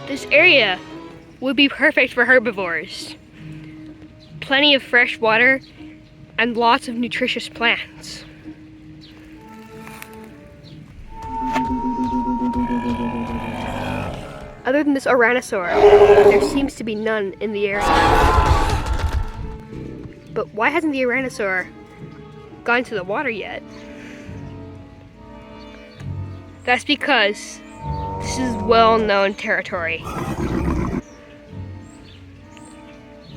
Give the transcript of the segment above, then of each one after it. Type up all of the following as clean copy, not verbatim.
This area would be perfect for herbivores. Plenty of fresh water and lots of nutritious plants. Other than this Ouranosaur, there seems to be none in the area. But why hasn't the Ouranosaur gone to the water yet? That's because this is well-known territory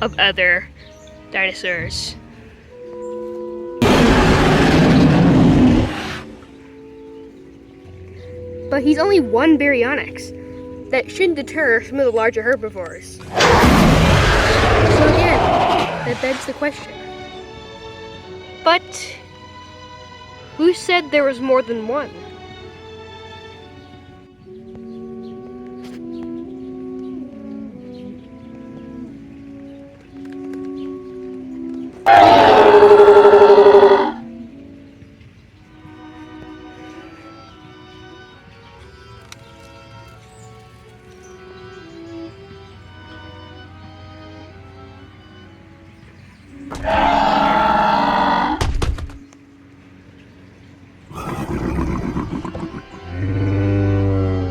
of other dinosaurs. But he's only one baryonyx. That shouldn't deter some of the larger herbivores. So again, that begs the question. But who said there was more than one?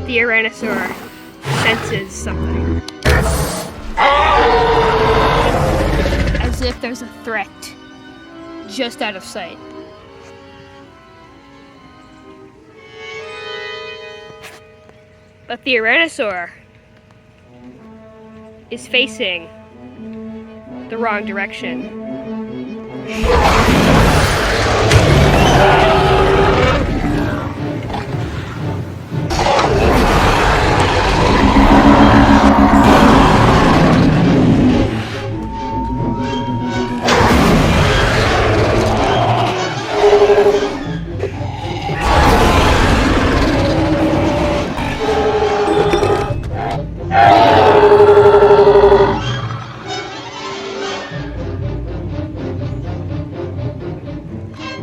The Ouranosaur senses something. As if there's a threat just out of sight. But the Ouranosaur is facing the wrong direction.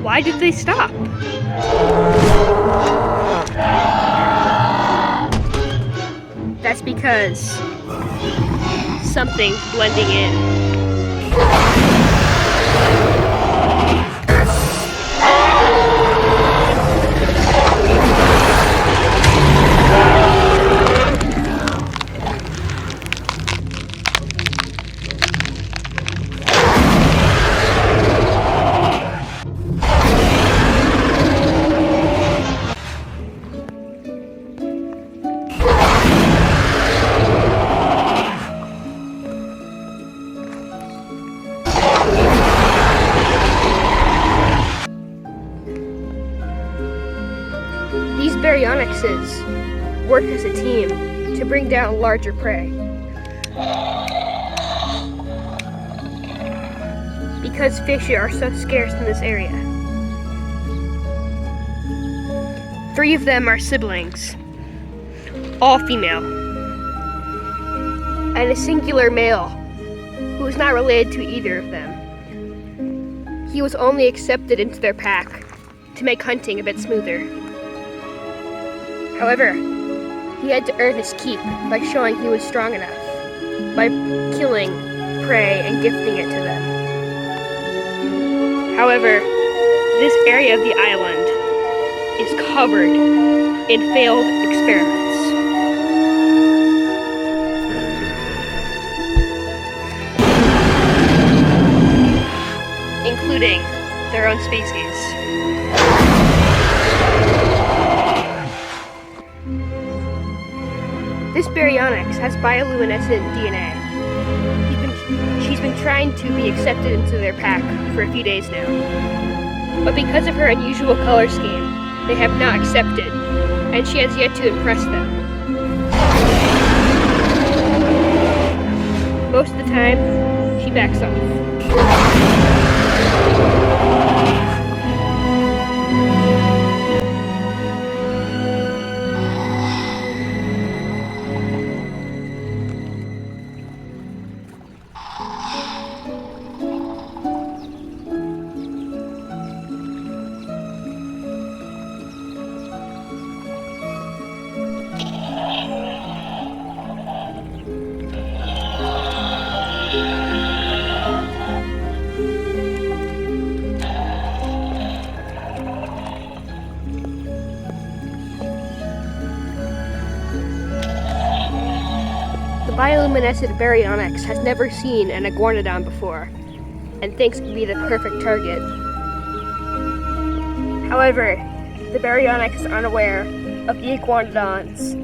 Why did they stop? That's because something's blending in. These baryonyxes work as a team to bring down larger prey. Because fish are so scarce in this area. 3 of them are siblings, all female, and a singular male who is not related to either of them. He was only accepted into their pack to make hunting a bit smoother. However, he had to earn his keep by showing he was strong enough, by killing prey and gifting it to them. However, this area of the island is covered in failed experiments. Including their own species. This baryonyx has bioluminescent DNA. She's been trying to be accepted into their pack for a few days now. But because of her unusual color scheme, they have not accepted, and she has yet to impress them. Most of the time, she backs off. bioluminescent baryonyx has never seen an iguanodon before, and thinks it would be the perfect target. However, the baryonyx is unaware of the iguanodon's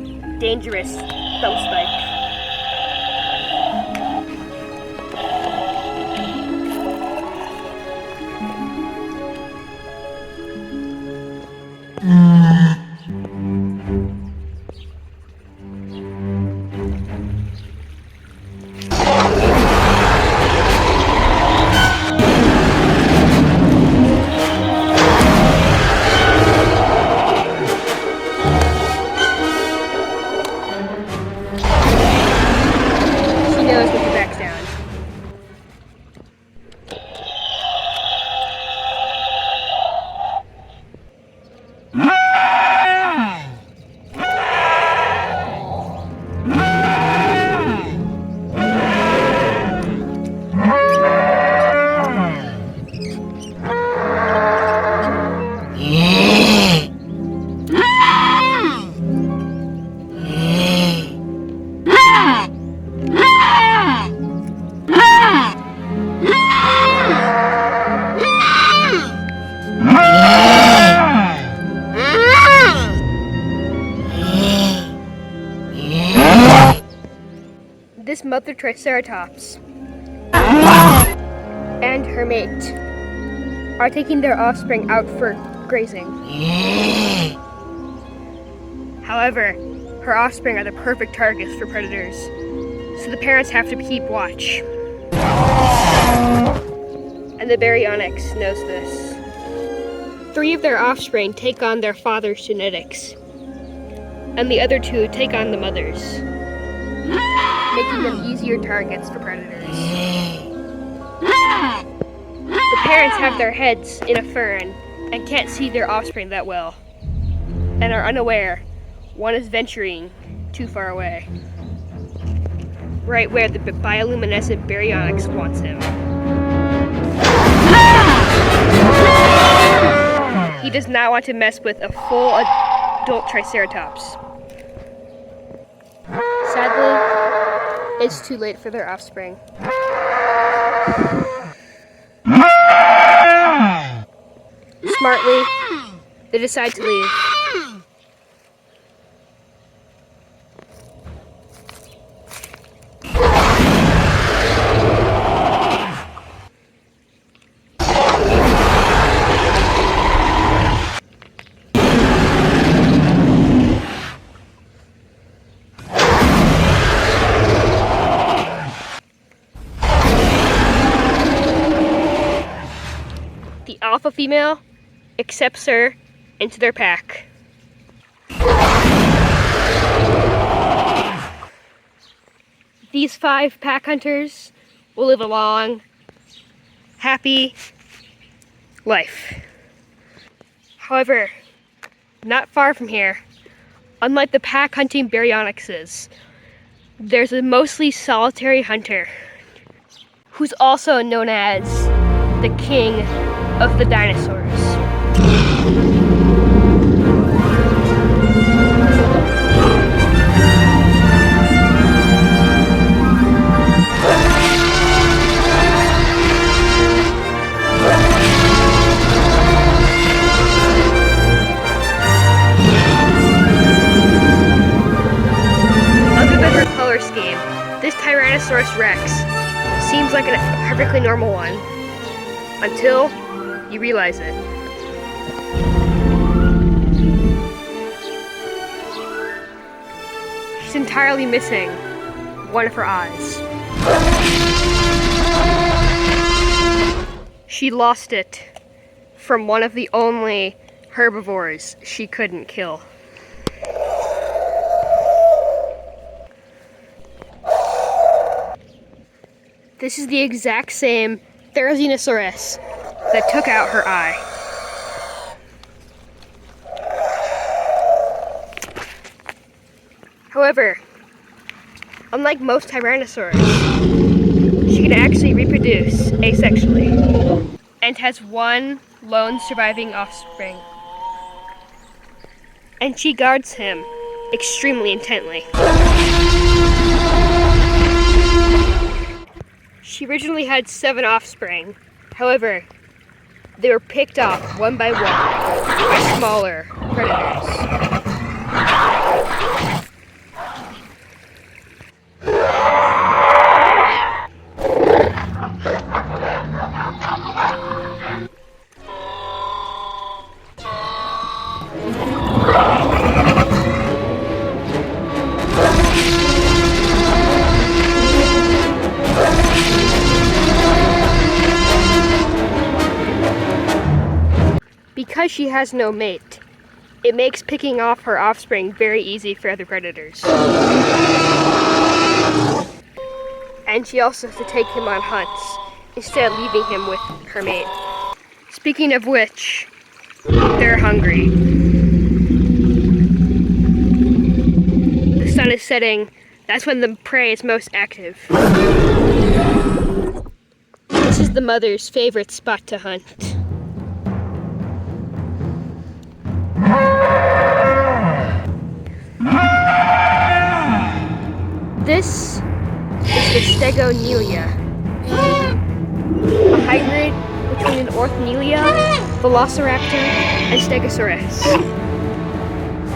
dangerous thumb spike. This mother Triceratops and her mate are taking their offspring out for grazing. However, her offspring are the perfect targets for predators, so the parents have to keep watch. And the baryonyx knows this. 3 of their offspring take on their father's genetics, and the other 2 take on the mother's, making them easier targets for predators. The parents have their heads in a fern and can't see their offspring that well, and are unaware one is venturing too far away, right where the bioluminescent baryonyx wants him. He does not want to mess with a full adult Triceratops. Sadly, it's too late for their offspring. Smartly, they decide to leave. The alpha female accepts her into their pack. These 5 pack hunters will live a long, happy life. However, not far from here, unlike the pack hunting baryonyxes, there's a mostly solitary hunter who's also known as the king of the dinosaurs. Other than her color scheme, this Tyrannosaurus Rex seems like a perfectly normal one, until you realize it. She's entirely missing one of her eyes. She lost it from one of the only herbivores she couldn't kill. This is the exact same Therizinosaurus that took out her eye. However, unlike most tyrannosaurs, she can actually reproduce asexually and has one lone surviving offspring. And she guards him extremely intently. She originally had 7 offspring. However, they were picked off one by smaller predators. Because she has no mate, it makes picking off her offspring very easy for other predators. And she also has to take him on hunts, instead of leaving him with her mate. Speaking of which, they're hungry. The sun is setting, that's when the prey is most active. This is the mother's favorite spot to hunt. This is the Stegonelia, a hybrid between an Orthnelia, Velociraptor, and Stegosaurus.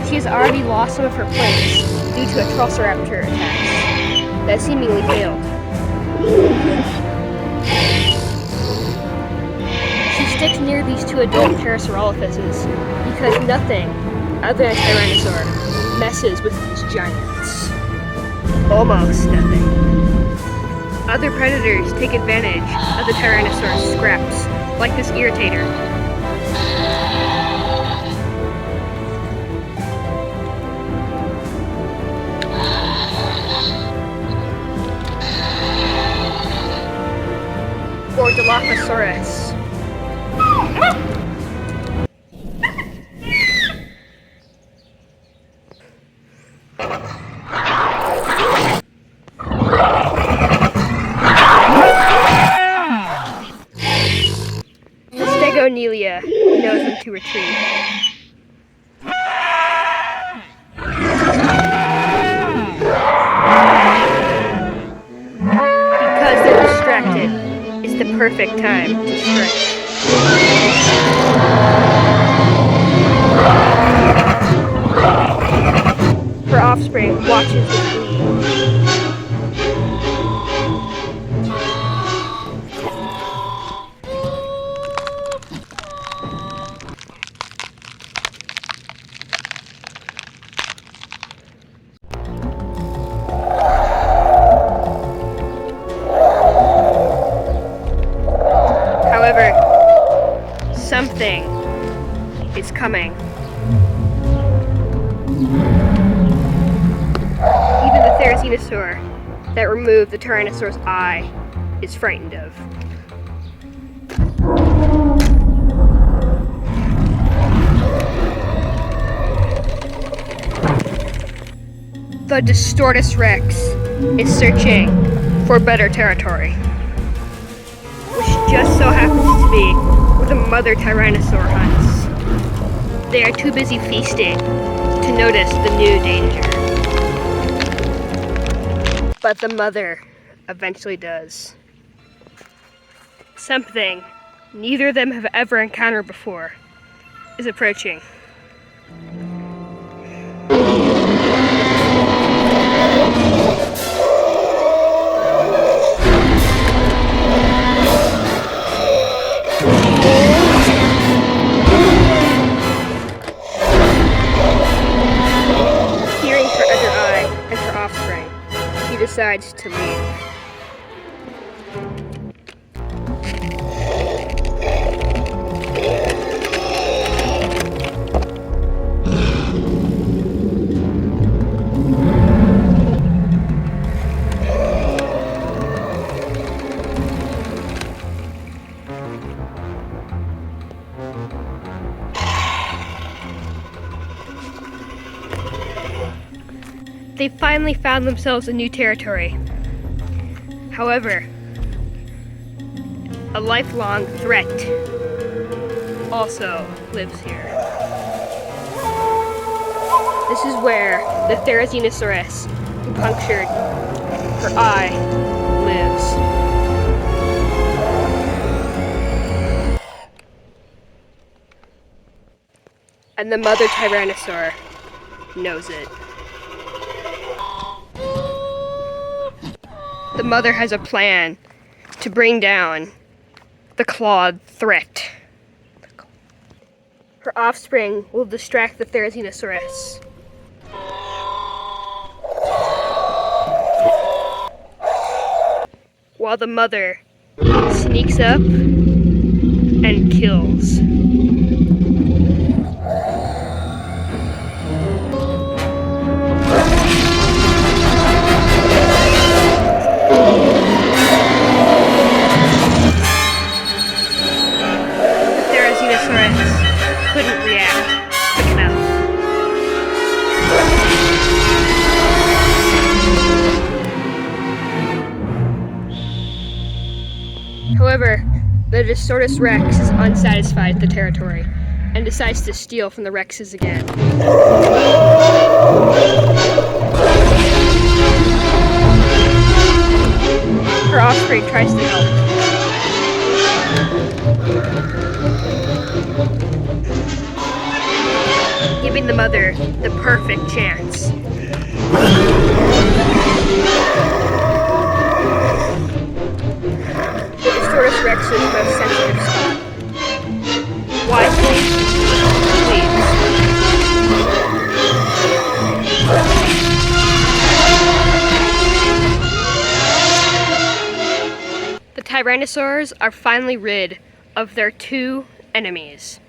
She has already lost some of her plates due to a Trosiraptor attacks that seemingly failed. She sticks near these 2 adult Parasaurolophuses because nothing other than a Tyrannosaur messes with these giants. Almost nothing. Other predators take advantage of the Tyrannosaurus scraps, like this irritator. Or Dilophosaurus. Stegonelia knows when to retreat. Because they're distracted, it's the perfect time to strike. Her offspring watches with glee. However, something is coming. Even the Therizinosaur that removed the Tyrannosaur's eye is frightened of. The Distortus Rex is searching for better territory, which just so happens to be where the mother Tyrannosaur hunts. They are too busy feasting to notice the new danger. But the mother eventually does. Something neither of them have ever encountered before is approaching. Hearing her other eye and her offspring, she decides to leave. They finally found themselves a new territory. However, a lifelong threat also lives here. This is where the Therizinosaurus who punctured her eye lives. And the mother Tyrannosaur knows it. The mother has a plan to bring down the clawed threat. Her offspring will distract the Therizinosaurus. While the mother sneaks up and kills. The Therizinosaurus couldn't react quick enough. However, the Disortus Rex is unsatisfied with the territory and decides to steal from the Rexes again. Her offspring tries to help. Giving the mother the perfect chance. The Disortus Rex's most sensitive spot. Wisely leaves. The Tyrannosaurs are finally rid of their two enemies.